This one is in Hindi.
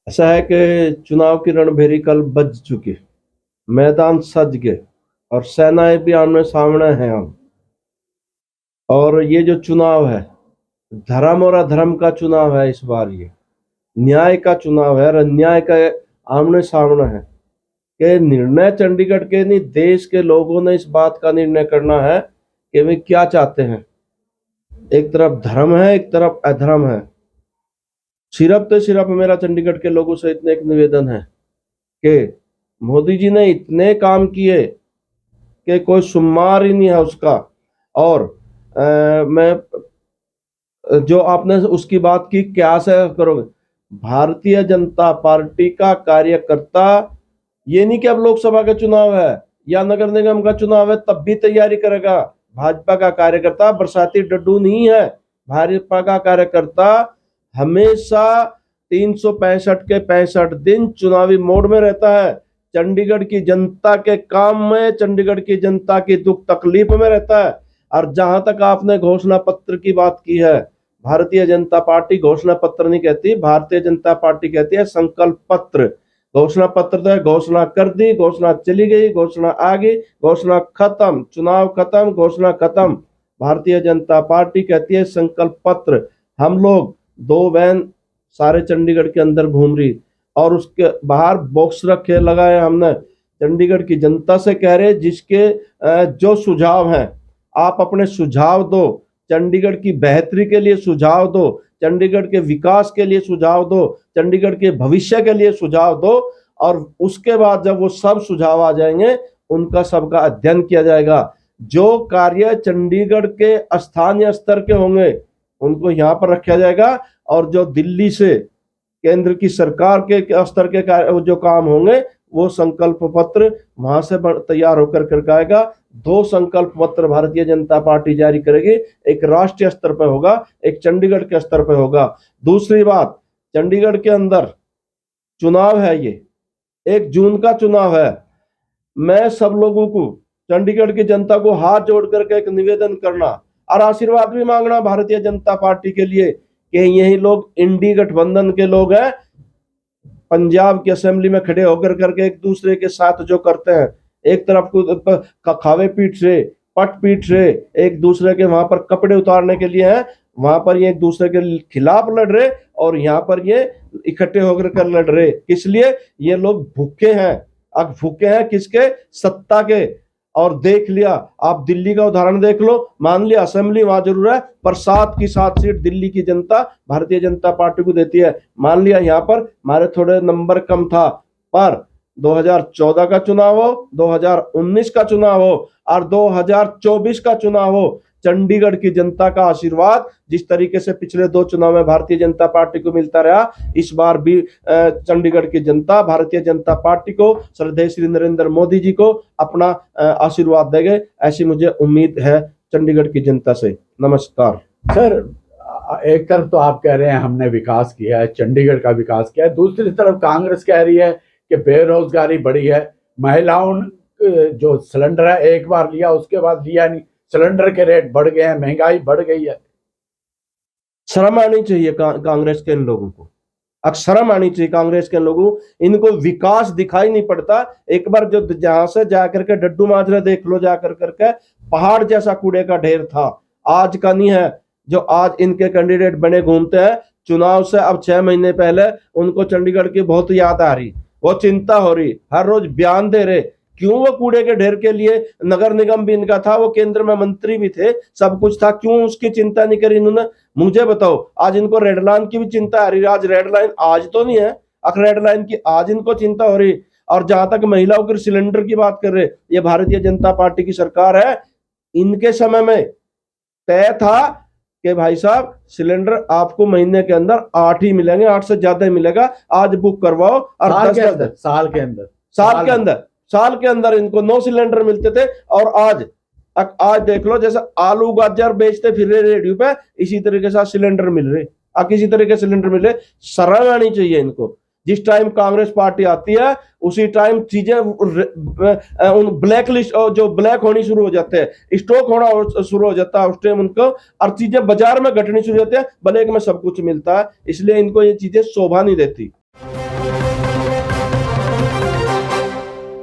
ऐसा है कि चुनाव की रणभेरी कल बज चुकी, मैदान सज गए और सेनाएं भी आमने सामने हैं हम। और ये जो चुनाव है, धर्म और अधर्म का चुनाव है। इस बार ये न्याय का चुनाव है और अन्याय का आमने सामने है कि निर्णय चंडीगढ़ के नहीं, देश के लोगों ने इस बात का निर्णय करना है कि वे क्या चाहते हैं। एक तरफ धर्म है, एक तरफ अधर्म है। सिर्फ मेरा चंडीगढ़ के लोगों से इतना एक निवेदन है कि मोदी जी ने इतने काम किए कि कोई शुमार ही नहीं है उसका। और मैं जो आपने उसकी बात की, क्या से करोगे? भारतीय जनता पार्टी का कार्यकर्ता, ये नहीं कि अब लोकसभा का चुनाव है या नगर निगम का चुनाव है तब भी तैयारी करेगा। भाजपा का कार्यकर्ता बरसाती डड्डू नहीं है। भाजपा का कार्यकर्ता हमेशा 365 के 65 दिन चुनावी मोड में रहता है। चंडीगढ़ की जनता के काम में, चंडीगढ़ की जनता की दुख तकलीफ में रहता है। और जहां तक आपने घोषणा पत्र की बात की है, भारतीय जनता पार्टी घोषणा पत्र नहीं कहती, भारतीय जनता पार्टी कहती है संकल्प पत्र। घोषणा पत्र तो है, घोषणा कर दी, घोषणा चली गई, घोषणा आ गई, घोषणा खत्म, चुनाव खत्म, घोषणा खत्म। भारतीय जनता पार्टी कहती है संकल्प पत्र। हम लोग 2 वैन सारे चंडीगढ़ के अंदर घूम रही और उसके बाहर बॉक्स रखे लगाए हमने। चंडीगढ़ की जनता से कह रहे जिसके जो सुझाव हैं, आप अपने सुझाव दो, चंडीगढ़ की बेहतरी के लिए सुझाव दो, चंडीगढ़ के विकास के लिए सुझाव दो, चंडीगढ़ के भविष्य के लिए सुझाव दो। और उसके बाद जब वो सब सुझाव आ जाएंगे, उनका सबका अध्ययन किया जाएगा। जो कार्य चंडीगढ़ के स्थानीय स्तर के होंगे उनको यहाँ पर रखा जाएगा, और जो दिल्ली से केंद्र की सरकार के स्तर के जो काम होंगे वो संकल्प पत्र वहां से तैयार होकर करके आएगा। 2 संकल्प पत्र भारतीय जनता पार्टी जारी करेगी, एक राष्ट्रीय स्तर पर होगा, एक चंडीगढ़ के स्तर पर होगा। दूसरी बात, चंडीगढ़ के अंदर चुनाव है, ये 1 जून का चुनाव है। मैं सब लोगों को, चंडीगढ़ की जनता को हाथ जोड़ करके एक निवेदन करना और आशीर्वाद भी मांगना भारतीय जनता पार्टी के लिए कि यही लोग इंडी गठबंधन के लोग हैं, पंजाब की असेंबली में खड़े होकर करके एक दूसरे के साथ जो करते हैं, एक तरफ को खावे पीठ से, पट पीठ से एक दूसरे के वहां पर कपड़े उतारने के लिए हैं, वहां पर ये एक दूसरे के खिलाफ लड़ रहे और यहाँ पर ये इकट्ठे होकर कर लड़ रहे। इसलिए ये लोग भूखे हैं। अब भूखे हैं किसके? सत्ता के। और देख लिया आप, दिल्ली का उदाहरण देख लो। मान लिया असेंबली वहां जरूर है, पर 7 की 7 सीट दिल्ली की जनता भारतीय जनता पार्टी को देती है। मान लिया यहाँ पर हमारे थोड़े नंबर कम था, पर 2014 का चुनाव हो, 2019 का चुनाव हो और 2024 का चुनाव हो, चंडीगढ़ की जनता का आशीर्वाद जिस तरीके से पिछले 2 चुनाव में भारतीय जनता पार्टी को मिलता रहा, इस बार भी चंडीगढ़ की जनता भारतीय जनता पार्टी को, श्रद्धेय श्री नरेंद्र मोदी जी को अपना आशीर्वाद देंगे, ऐसी मुझे उम्मीद है चंडीगढ़ की जनता से। नमस्कार सर। एक तरफ तो आप कह रहे हैं हमने विकास किया है, चंडीगढ़ का विकास किया है, दूसरी तरफ कांग्रेस कह रही है कि बेरोजगारी बढ़ी है, महिलाओं जो सिलेंडर है एक बार लिया उसके बाद लिया नहीं, सिलेंडर के रेट बढ़ गए हैं, महंगाई बढ़ गई है। शर्म आनी चाहिए कांग्रेस के इन लोगों को, अब शर्म आनी चाहिए कांग्रेस के लोगों। इनको विकास दिखाई नहीं पड़ता। एक बार जो जहां से जाकर के डड्डू माजरा देख लो, जाकर करके पहाड़ जैसा कूड़े का ढेर था, आज का नहीं है। जो आज इनके कैंडिडेट बने घूमते हैं, चुनाव से अब 6 महीने पहले उनको चंडीगढ़ की बहुत याद आ रही, वो चिंता हो रही, हर रोज बयान दे रहे। क्यों? वो कूड़े के ढेर के लिए नगर निगम भी इनका था, वो केंद्र में मंत्री भी थे, सब कुछ था, क्यों उसकी चिंता नहीं करी इन्होंने? मुझे बताओ। आज इनको रेड लाइन की भी चिंता आ रही है। आज रेड लाइन आज तो नहीं है, अब रेड लाइन की आज इनको चिंता हो रही। और जहां तक महिलाओं के सिलेंडर की बात कर रहे, ये भारतीय जनता पार्टी की सरकार है, इनके समय में तय था कि भाई साहब सिलेंडर आपको महीने के अंदर 8 ही मिलेंगे, 8 से ज्यादा ही मिलेगा, आज बुक करवाओ। और साल के अंदर इनको 9 सिलेंडर मिलते थे। और आज देख लो, जैसे आलू गाजर बेचते फिर रहे रेडियो पे, इसी तरीके से सिलेंडर मिल रहे, किसी तरह के सिलेंडर मिल रहे। शर्म आनी चाहिए इनको। जिस टाइम कांग्रेस पार्टी आती है उसी टाइम चीजें उन ब्लैक लिस्ट जो ब्लैक होनी शुरू हो जाते हैं, स्टॉक होना शुरू हो जाता है उस टाइम उनको, और चीजें बाजार में घटनी शुरू हो जाती है। ब्लैक में सब कुछ मिलता है, इसलिए इनको ये चीजें शोभा नहीं देती।